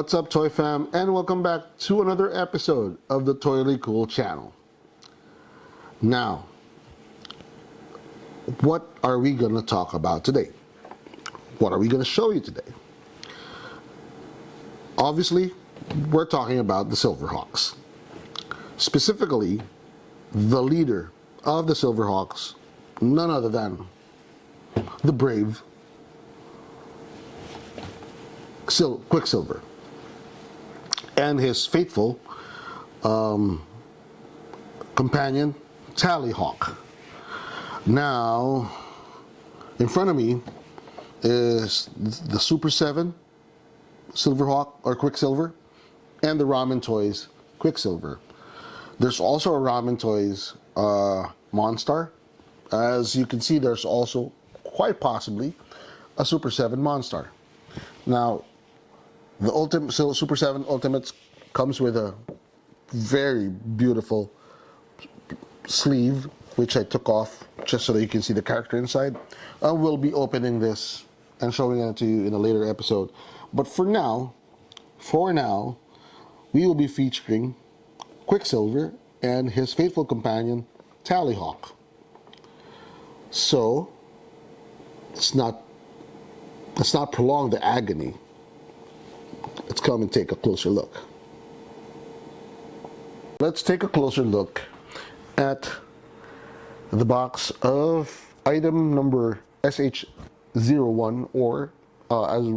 What's up, Toy Fam, and welcome back to another episode of the Toyly Cool channel. Now, what are we going to talk about today? What are we going to show you today? Obviously, we're talking about the Silverhawks. Specifically, the leader of the Silverhawks, none other than the brave Quicksilver, and his faithful companion, Tallyhawk. Now, in front of me is the Super 7 Silverhawk, or Quicksilver, and the Ramen Toys Quicksilver. There's also a Ramen Toys Monstar. As you can see, there's also, quite possibly, a Super 7 Monstar. Now, the Super 7 Ultimates comes with a very beautiful sleeve, which I took off just so that you can see the character inside. I will be opening this and showing it to you in a later episode. But for now, we will be featuring Quicksilver and his faithful companion, Tallyhawk. So, let's not prolong the agony. Let's come and take a closer look. Let's take a closer look at the box of item number SH01, or as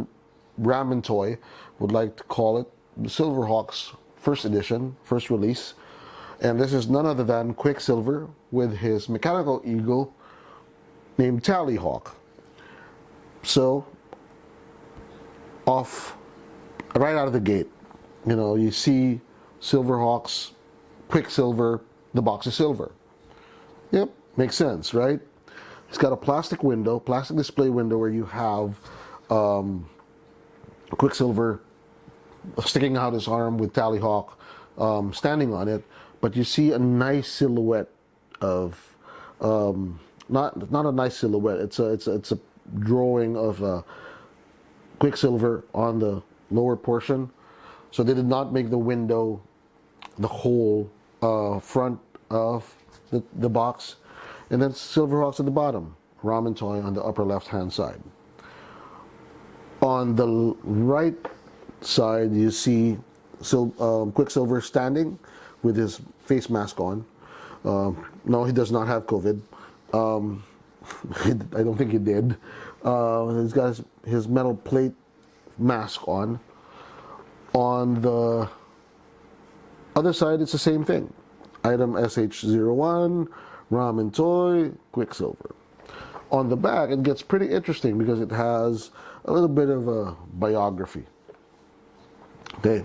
Ramen Toy would like to call it, the Silverhawks first edition, first release. And this is none other than Quicksilver with his mechanical eagle named Tallyhawk. So, right out of the gate, you see Silverhawks, Quicksilver, the box is silver. Yep, makes sense, right? It's got a plastic display window where you have Quicksilver sticking out his arm with Tallyhawk standing on it, but you see a nice silhouette of not a nice silhouette. It's a drawing of Quicksilver on the lower portion. So they did not make the window the whole front of the box. And then Silverhawks at the bottom, Ramen Toy on the upper left hand side. On the right side, you see Quicksilver standing with his face mask on. No, he does not have COVID. I don't think he did. He's got his metal plate mask on. On the other side, it's the same thing. Item SH01, Ramen Toy, Quicksilver. On the back, it gets pretty interesting because it has a little bit of a biography. Okay,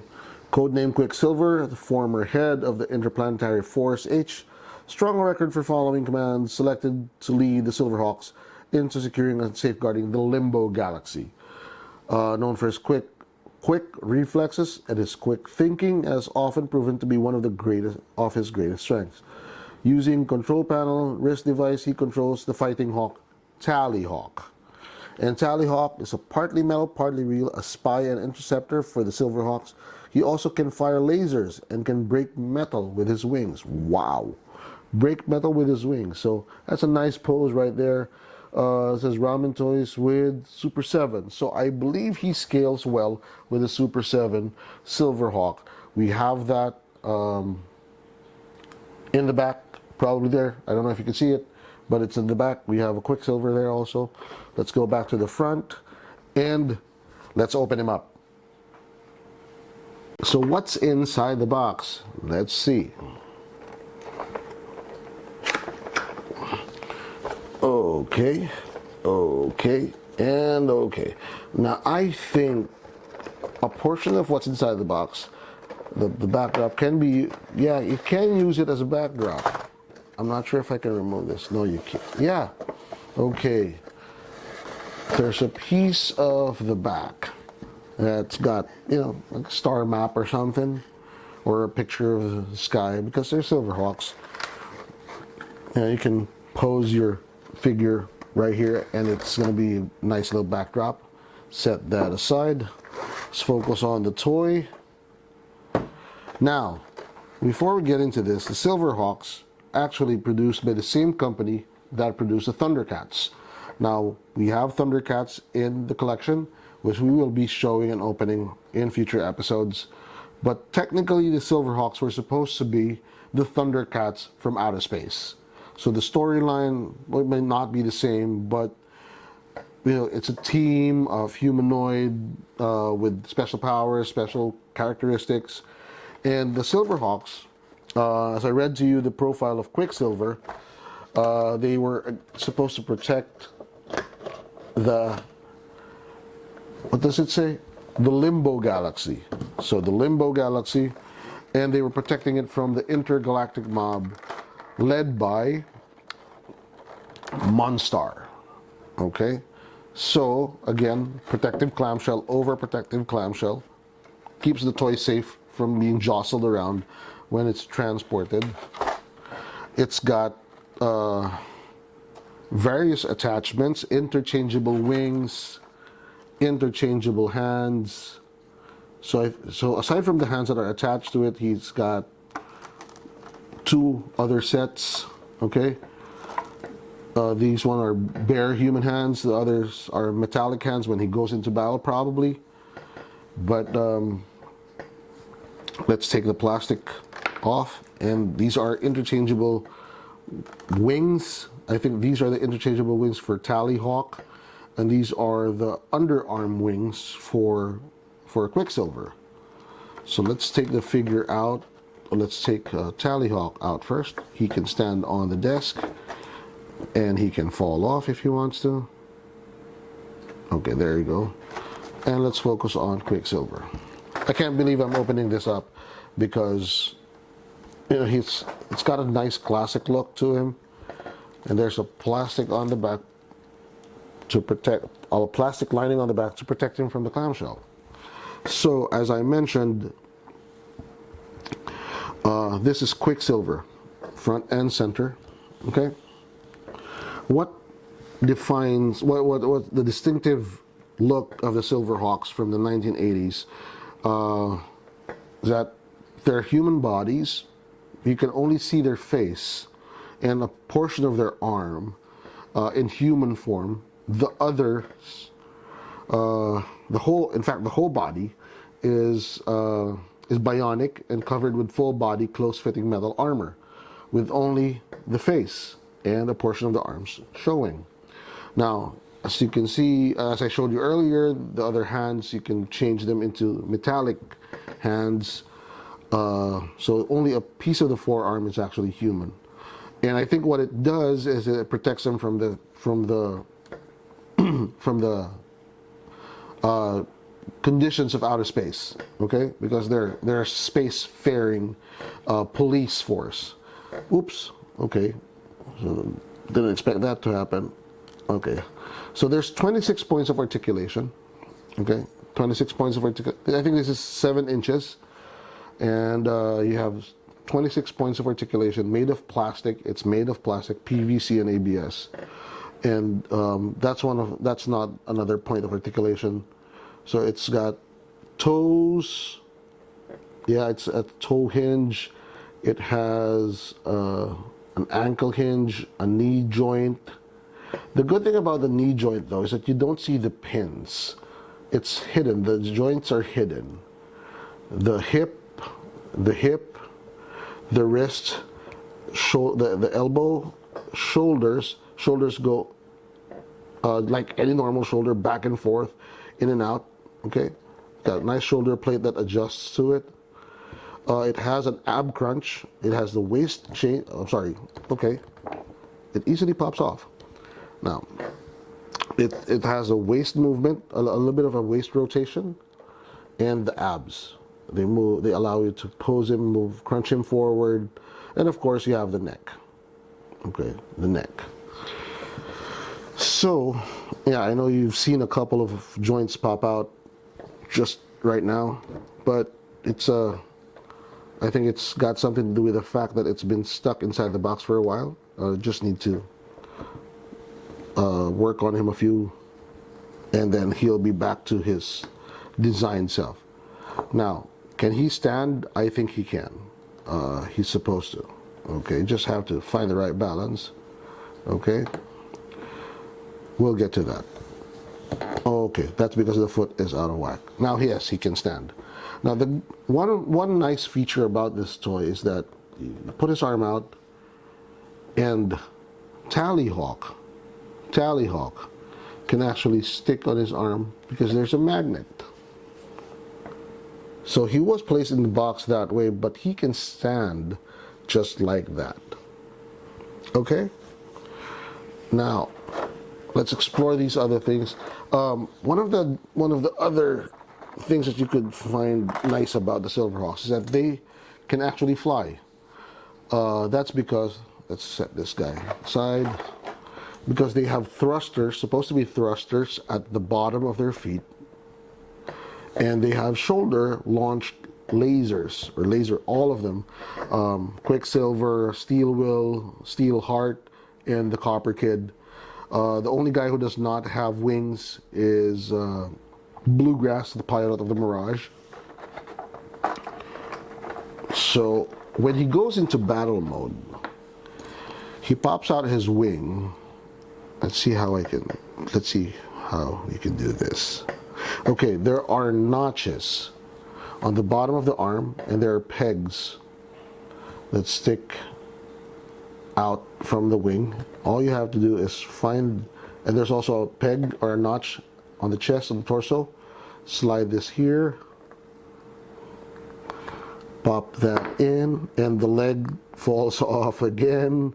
codename Quicksilver, the former head of the Interplanetary Force H, strong record for following commands, selected to lead the Silverhawks into securing and safeguarding the Limbo Galaxy. Known for his quick reflexes and his quick thinking, has often proven to be one of his greatest strengths. Using control panel wrist device, he controls the fighting hawk Tallyhawk. And Tallyhawk is a partly metal, partly real, a spy and interceptor for the Silverhawks. He also can fire lasers and can break metal with his wings. Wow! Break metal with his wings. So that's a nice pose right there. It says Ramen Toys with Super 7. So I believe he scales well with the Super 7 Silverhawk. We have that in the back, probably there. I don't know if you can see it, but it's in the back. We have a Quicksilver there also. Let's go back to the front and let's open him up. So what's inside the box? Let's see. Okay, and okay. Now I think a portion of what's inside the box, the backdrop can be, yeah, you can use it as a backdrop. I'm not sure if I can remove this. No, you can't. Yeah, okay. There's a piece of the back that's got, like a star map or something, or a picture of the sky, because they're Silverhawks. You can pose your figure right here, and it's going to be a nice little backdrop. Set that aside. Let's focus on the toy. Now, before we get into this, the Silverhawks actually produced by the same company that produced the Thundercats. Now, we have Thundercats in the collection, which we will be showing and opening in future episodes. But technically, the Silverhawks were supposed to be the Thundercats from outer space. So the storyline may not be the same, but it's a team of humanoid with special powers, special characteristics. And the Silverhawks, as I read to you the profile of Quicksilver, they were supposed to protect the, what does it say? The Limbo Galaxy. So the Limbo Galaxy, and they were protecting it from the intergalactic mob led by Monstar. Okay? So, again, protective clamshell, overprotective clamshell, keeps the toy safe from being jostled around when it's transported. It's got various attachments, interchangeable wings, interchangeable hands. So aside from the hands that are attached to it, he's got 2 other sets. Okay, these one are bare human hands. The others are metallic hands when he goes into battle, probably. But let's take the plastic off, and these are interchangeable wings. I think these are the interchangeable wings for Tallyhawk, and these are the underarm wings for Quicksilver. So let's take the figure out. Let's take Tallyhawk out first. He can stand on the desk, and he can fall off if he wants to. Okay, there you go. And let's focus on Quicksilver. I can't believe I'm opening this up because it's got a nice classic look to him, and there's a plastic on the back to protect, a plastic lining on the back to protect him from the clamshell. So as I mentioned, this is Quicksilver, front and center. Okay, what defines what the distinctive look of the Silverhawks from the 1980s? That they're human bodies. You can only see their face and a portion of their arm in human form. The others, the whole body is bionic and covered with full body, close-fitting metal armor, with only the face and a portion of the arms showing. Now, as you can see, as I showed you earlier, the other hands, you can change them into metallic hands. So only a piece of the forearm is actually human. And I think what it does is it protects them from the conditions of outer space. Okay, because they're a space-faring police force. Oops. Okay. So, didn't expect that to happen. Okay. So there's 26 points of articulation. Okay, 26 points of articulation. I think this is 7 inches, and you have 26 points of articulation made of plastic. It's made of plastic, PVC and ABS, and that's not another point of articulation. So it's got toes. Yeah, it's a toe hinge. It has an ankle hinge, a knee joint. The good thing about the knee joint, though, is that you don't see the pins. It's hidden. The joints are hidden. The hip, the wrist, the elbow, shoulders go like any normal shoulder, back and forth, in and out. Okay, got a nice shoulder plate that adjusts to it. It has an ab crunch. It has the waist chain. Oh, sorry. Okay, it easily pops off. Now, it has a waist movement, a little bit of a waist rotation, and the abs. They move. They allow you to pose him, move, crunch him forward, and of course you have the neck. Okay, the neck. So, yeah, I know you've seen a couple of joints pop out just right now, but I think it's got something to do with the fact that it's been stuck inside the box for a while. Just need to work on him a few, and then he'll be back to his design self. Now, can he stand? I think he can. He's supposed to. Okay, just have to find the right balance. Okay, we'll get to that. Okay, that's because the foot is out of whack. Now, yes, he can stand. Now, the one nice feature about this toy is that you put his arm out, and Tallyhawk can actually stick on his arm because there's a magnet. So he was placed in the box that way, but he can stand just like that. Okay? Now, let's explore these other things. One of the other things that you could find nice about the Silverhawks is that they can actually fly. That's because, let's set this guy aside, because they have thrusters, supposed to be thrusters at the bottom of their feet, and they have shoulder launched lasers, or laser, all of them, Quicksilver, Steel Will, Steel Heart, and the Copper Kid. The only guy who does not have wings is Bluegrass, the pilot of the Mirage. So when he goes into battle mode, he pops out his wing. Let's see how we can do this. Okay, there are notches on the bottom of the arm, and there are pegs that stick out from the wing. All you have to do is find, and there's also a peg or a notch on the chest and the torso. Slide this here, pop that in, and the leg falls off again.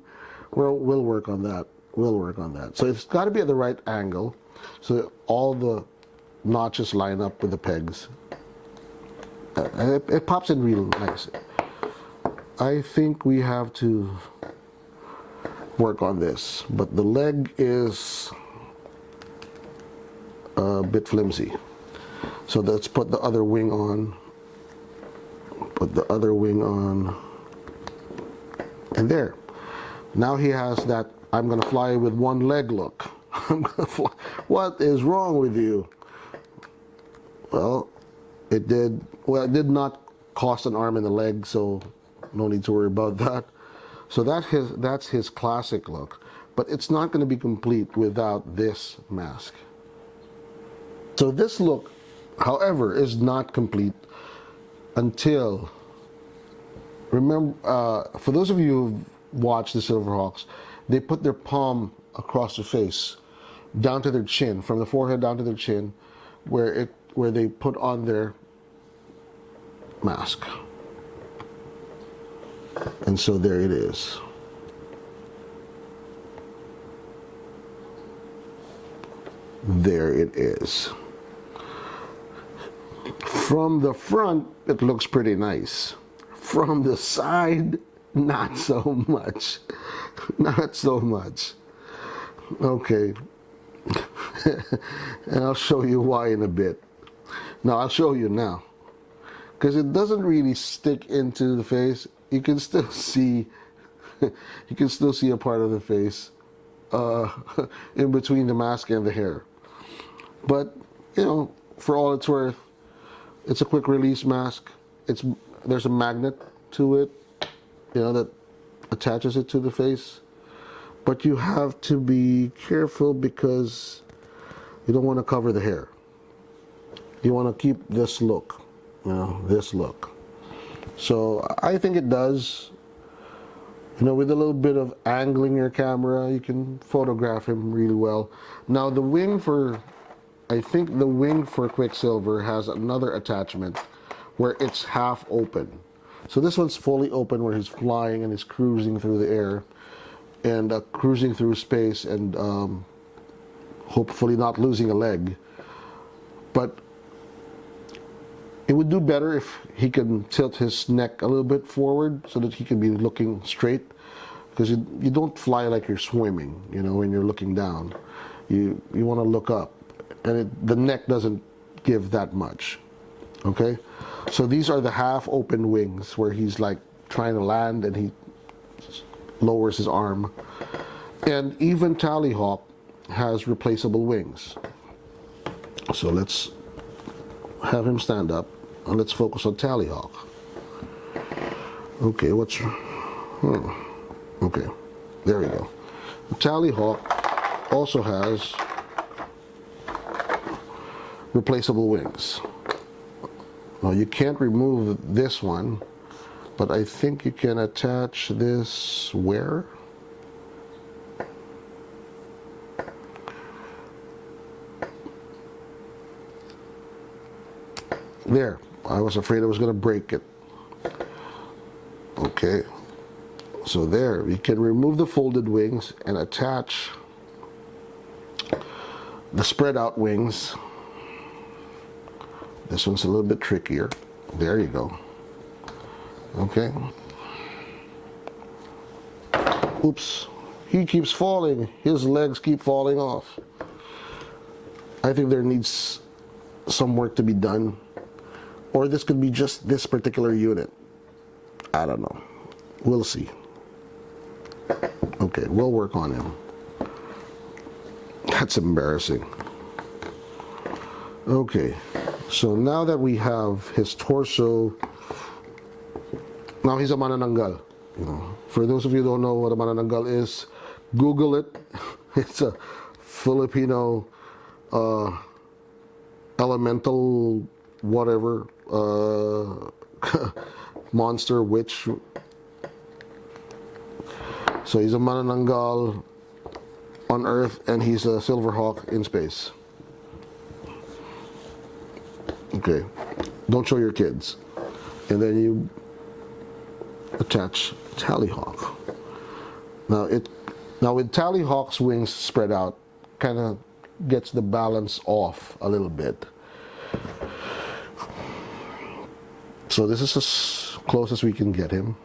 We'll work on that. We'll work on that. So it's got to be at the right angle, so that all the notches line up with the pegs. It pops in real nice. I think we have to work on this, but the leg is a bit flimsy. So let's put the other wing on. Put the other wing on. And there. Now he has that I'm gonna fly with one leg look. I'm gonna fly. What is wrong with you? Well, it did not cost an arm and a leg, so no need to worry about that. So that's his classic look. But it's not going to be complete without this mask. So this look, however, is not complete until, remember, for those of you who've watched the Silverhawks, they put their palm across the face, down to their chin, from the forehead down to their chin, where they put on their mask. And so there it is. There it is. From the front, it looks pretty nice. From the side, not so much. Not so much. Okay. And I'll show you why in a bit. Now, I'll show you now. Because it doesn't really stick into the face. You can still see a part of the face in between the mask and the hair. But, you know, for all it's worth, it's a quick release mask. There's a magnet to it, you know, that attaches it to the face. But you have to be careful because you don't want to cover the hair. You want to keep this look, you know, this look. So I think it does. You know, with a little bit of angling your camera, you can photograph him really well. Now the wing I think the wing for Quicksilver has another attachment where it's half open. So this one's fully open where he's flying and he's cruising through the air and cruising through space and hopefully not losing a leg. But it would do better if he can tilt his neck a little bit forward so that he can be looking straight, because you don't fly like you're swimming, you know, when you're looking down. You want to look up, and the neck doesn't give that much. Okay, so these are the half open wings where he's like trying to land and he lowers his arm. And even Tallyhawk has replaceable wings. So let's have him stand up, and let's focus on Tallyhawk. Okay, okay, there we go. Tallyhawk also has replaceable wings. Now you can't remove this one, but I think you can attach this where? There. I was afraid I was going to break it. Okay. So there, you can remove the folded wings and attach the spread out wings. This one's a little bit trickier. There you go. Okay. Oops. He keeps falling. His legs keep falling off. I think there needs some work to be done. Or this could be just this particular unit. I don't know. We'll see. Okay, we'll work on him. That's embarrassing. Okay, so now that we have his torso, now he's a manananggal. You know, for those of you who don't know what a manananggal is, Google it. It's a Filipino elemental whatever monster witch. So he's a manananggal on Earth, and he's a silver hawk in space. Okay, don't show your kids. And then you attach Tallyhawk. Now with Tallyhawk's wings spread out, kind of gets the balance off a little bit. So this is as close as we can get him.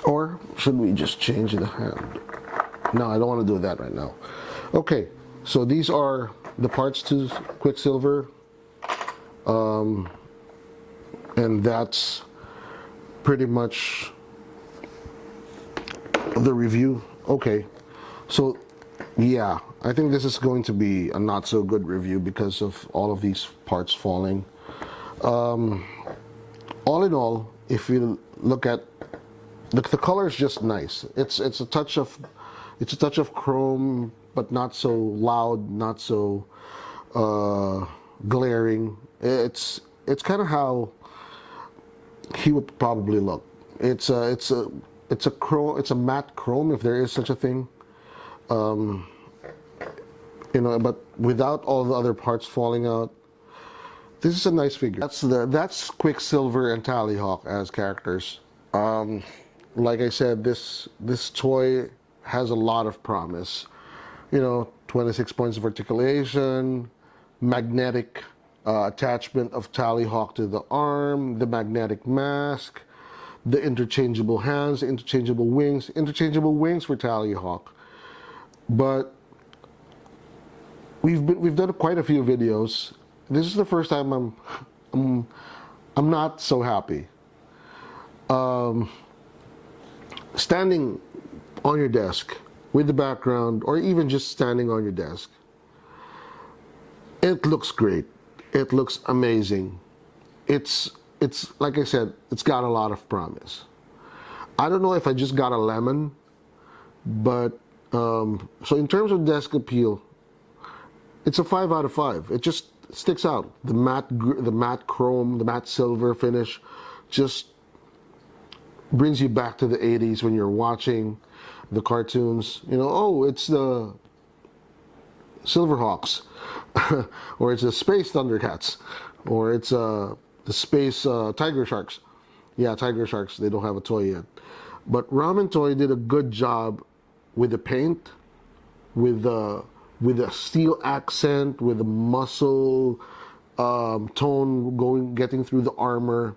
Or should we just change the hand? No, I don't want to do that right now. Okay, so these are the parts to Quicksilver. And that's pretty much the review. Okay, so yeah, I think this is going to be a not so good review because of all of these parts falling. All in all, if you look at the color is just nice. It's a touch of chrome, but not so loud, not so glaring. It's kind of how he would probably look. It's a matte chrome, if there is such a thing. You know, but without all the other parts falling out. This is a nice figure. That's Quicksilver and Tallyhawk as characters. Like I said, this toy has a lot of promise. You know, 26 points of articulation, magnetic attachment of Tallyhawk to the arm, the magnetic mask, the interchangeable hands, interchangeable wings for Tallyhawk. But we've done quite a few videos. This is the first time I'm not so happy. Standing on your desk with the background, or even just standing on your desk, it looks great. It looks amazing. It's like I said, it's got a lot of promise. I don't know if I just got a lemon, but so in terms of desk appeal, it's a 5 out of 5. It just sticks out. The matte chrome, the matte silver finish just brings you back to the 80s when you're watching the cartoons. You know, oh, it's the Silverhawks, or it's the Space Thundercats, or it's the Space Tiger Sharks. Yeah, Tiger Sharks, they don't have a toy yet. But Ramen Toy did a good job with the paint, with a steel accent, with a muscle tone getting through the armor.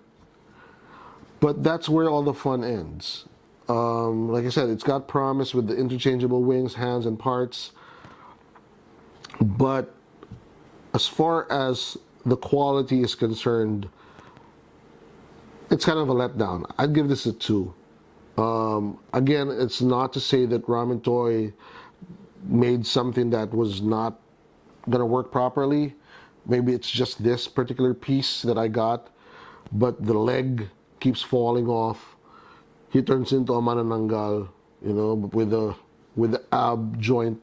But that's where all the fun ends. Like I said, it's got promise with the interchangeable wings, hands, and parts. But as far as the quality is concerned, it's kind of a letdown. I'd give this a 2. Again, it's not to say that Ramen Toy made something that was not going to work properly. maybe it's just this particular piece that I got, but the leg keeps falling off. He turns into a manananggal, with the ab joint,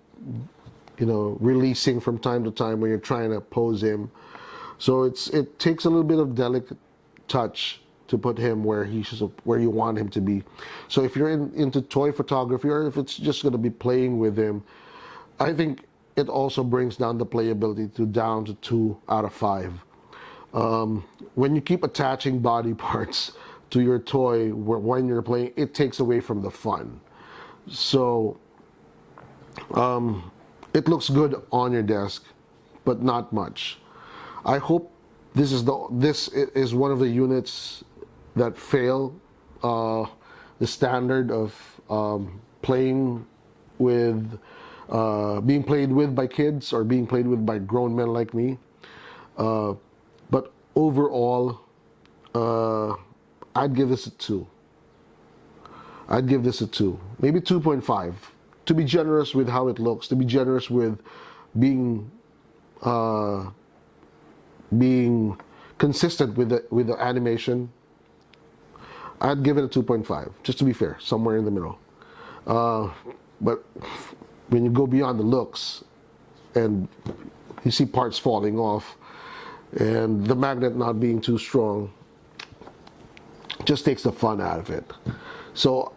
releasing from time to time when you're trying to pose him. So it takes a little bit of delicate touch to put him where you want him to be. So if you're into toy photography, or if it's just going to be playing with him, I think it also brings down the playability down to 2 out of 5. When you keep attaching body parts to your toy when you're playing, it takes away from the fun. So it looks good on your desk, but not much. I hope this is one of the units that fail the standard of playing with, being played with by kids or being played with by grown men like me. But overall, I'd give this a 2. I'd give this a 2, maybe 2.5, to be generous with how it looks, to be generous with being consistent with the animation. I'd give it a 2.5, just to be fair, somewhere in the middle. But when you go beyond the looks and you see parts falling off and the magnet not being too strong, just takes the fun out of it. So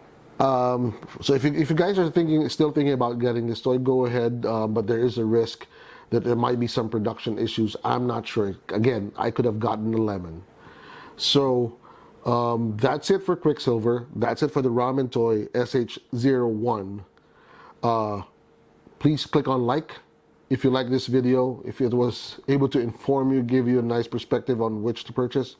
if you guys are still thinking about getting this toy, go ahead, but there is a risk that there might be some production issues. I'm not sure. Again, I could have gotten the lemon. So that's it for Quicksilver. That's it for the Ramen toy SH01. Please click on like if you like this video, if it was able to inform you, give you a nice perspective on which to purchase.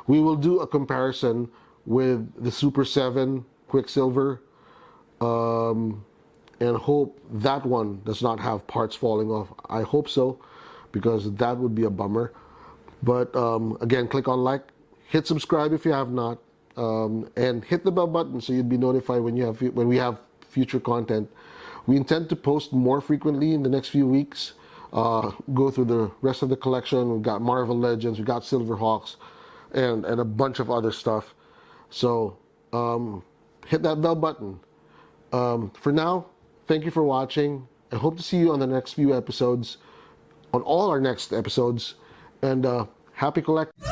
We will do a comparison with the Super 7 Quicksilver, and hope that one does not have parts falling off. I hope so, because that would be a bummer. But again, click on like, hit subscribe if you have not, and hit the bell button so you'd be notified when we have future content. We intend to post more frequently in the next few weeks. Go through the rest of the collection. We've got Marvel Legends, we've got Silverhawks, and a bunch of other stuff. So hit that bell button. For now, thank you for watching. I hope to see you on the next few episodes, on all our next episodes, and happy collecting.